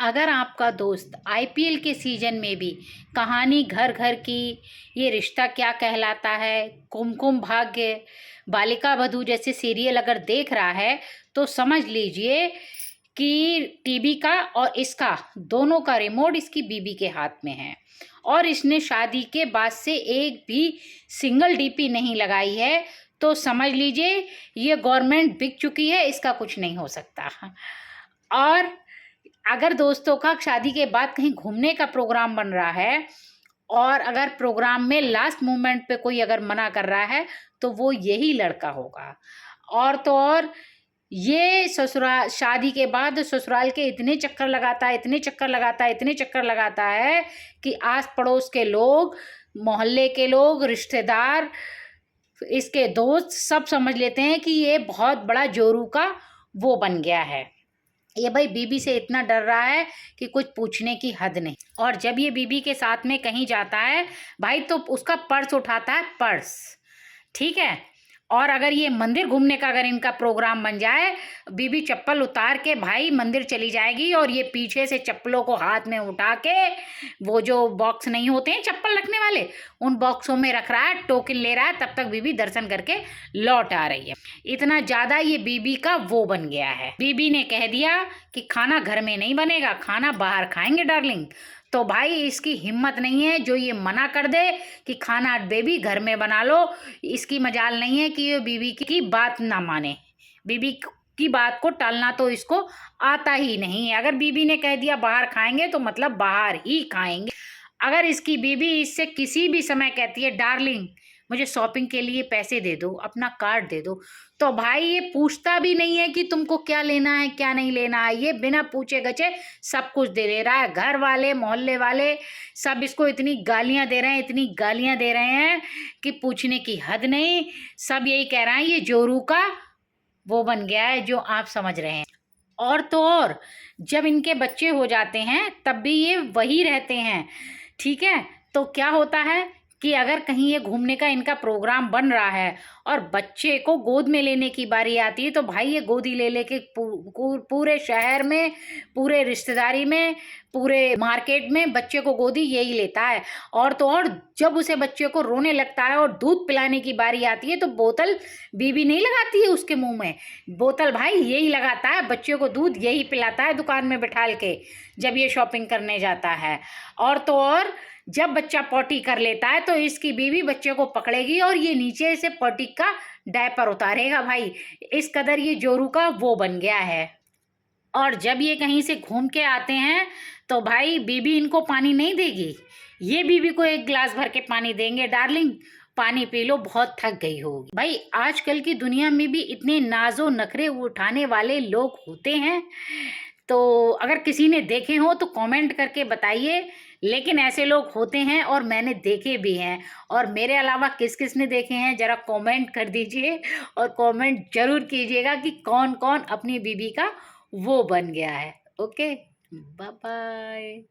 अगर आपका दोस्त आईपीएल के सीजन में भी कहानी घर घर की, ये रिश्ता क्या कहलाता है, कुमकुम भाग्य, बालिका वधू जैसे सीरियल अगर देख रहा है तो समझ लीजिए कि टीवी का और इसका दोनों का रिमोट इसकी बीबी के हाथ में है। और इसने शादी के बाद से एक भी सिंगल डीपी नहीं लगाई है, तो समझ लीजिए ये गवर्नमेंट बिक चुकी है, इसका कुछ नहीं हो सकता। और अगर दोस्तों का शादी के बाद कहीं घूमने का प्रोग्राम बन रहा है और अगर प्रोग्राम में लास्ट मोमेंट पे कोई अगर मना कर रहा है तो वो यही लड़का होगा। और तो और ये ससुराल, शादी के बाद ससुराल के इतने चक्कर लगाता है, इतने चक्कर लगाता है, इतने चक्कर लगाता है कि आस पड़ोस के लोग, मोहल्ले के लोग, रिश्तेदार, इसके दोस्त सब समझ लेते हैं कि ये बहुत बड़ा जोरू का वो बन गया है। ये भाई बीबी से इतना डर रहा है कि कुछ पूछने की हद नहीं। और जब ये बीबी के साथ में कहीं जाता है भाई तो उसका पर्स उठाता है, पर्स, ठीक है। और अगर ये मंदिर घूमने का अगर इनका प्रोग्राम बन जाए, बीबी चप्पल उतार के भाई मंदिर चली जाएगी और ये पीछे से चप्पलों को हाथ में उठा के, वो जो बॉक्स नहीं होते हैं चप्पल रखने वाले, उन बॉक्सों में रख रहा है, टोकन ले रहा है, तब तक बीबी दर्शन करके लौट आ रही है। इतना ज़्यादा ये बीबी का वो बन गया है। बीबी ने कह दिया कि खाना घर में नहीं बनेगा, खाना बाहर खाएंगे डार्लिंग। तो भाई इसकी हिम्मत नहीं है जो ये मना कर दे कि खाना बेबी घर में बना लो। इसकी मजाल नहीं है कि ये बीबी की बात ना माने। बीबी की बात को टालना तो इसको आता ही नहीं है। अगर बीबी ने कह दिया बाहर खाएंगे तो मतलब बाहर ही खाएंगे। अगर इसकी बीबी इससे किसी भी समय कहती है डार्लिंग मुझे शॉपिंग के लिए पैसे दे दो, अपना कार्ड दे दो, तो भाई ये पूछता भी नहीं है कि तुमको क्या लेना है क्या नहीं लेना है। ये बिना पूछे गछे सब कुछ दे रहा है। घर वाले, मोहल्ले वाले सब इसको इतनी गालियां दे रहे हैं, इतनी गालियां दे रहे हैं कि पूछने की हद नहीं। सब यही कह रहे हैं ये जोरू का वो बन गया है, जो आप समझ रहे हैं। और तो और जब इनके बच्चे हो जाते हैं तब भी ये वही रहते हैं, ठीक है। तो क्या होता है कि अगर कहीं ये घूमने का इनका प्रोग्राम बन रहा है और बच्चे को गोद में लेने की बारी आती है तो भाई ये गोदी ले लेके पूरे शहर में, पूरे रिश्तेदारी में, पूरे मार्केट में बच्चे को गोदी यही लेता है। और तो और जब उसे बच्चे को रोने लगता है और दूध पिलाने की बारी आती है तो बोतल बीबी नहीं लगाती है उसके मुंह में, बोतल भाई यही लगाता है, बच्चे को दूध यही पिलाता है दुकान में बिठाल के जब ये शॉपिंग करने जाता है। और तो और जब बच्चा पॉटी कर लेता है तो इसकी बीवी बच्चे को पकड़ेगी और ये नीचे से पॉटी का डायपर उतारेगा। भाई इस कदर ये जोरू का वो बन गया है। और जब ये कहीं से घूम के आते हैं तो भाई बीवी इनको पानी नहीं देगी, ये बीवी को एक गिलास भर के पानी देंगे, डार्लिंग पानी पी लो, बहुत थक गई होगी। भाई आजकल की दुनिया में भी इतने नाजो नखरे उठाने वाले लोग होते हैं, तो अगर किसी ने देखे हो तो कमेंट करके बताइए। लेकिन ऐसे लोग होते हैं और मैंने देखे भी हैं। और मेरे अलावा किस किस ने देखे हैं ज़रा कमेंट कर दीजिए और कमेंट जरूर कीजिएगा कि कौन कौन अपनी बीबी का वो बन गया है। Okay, bye bye.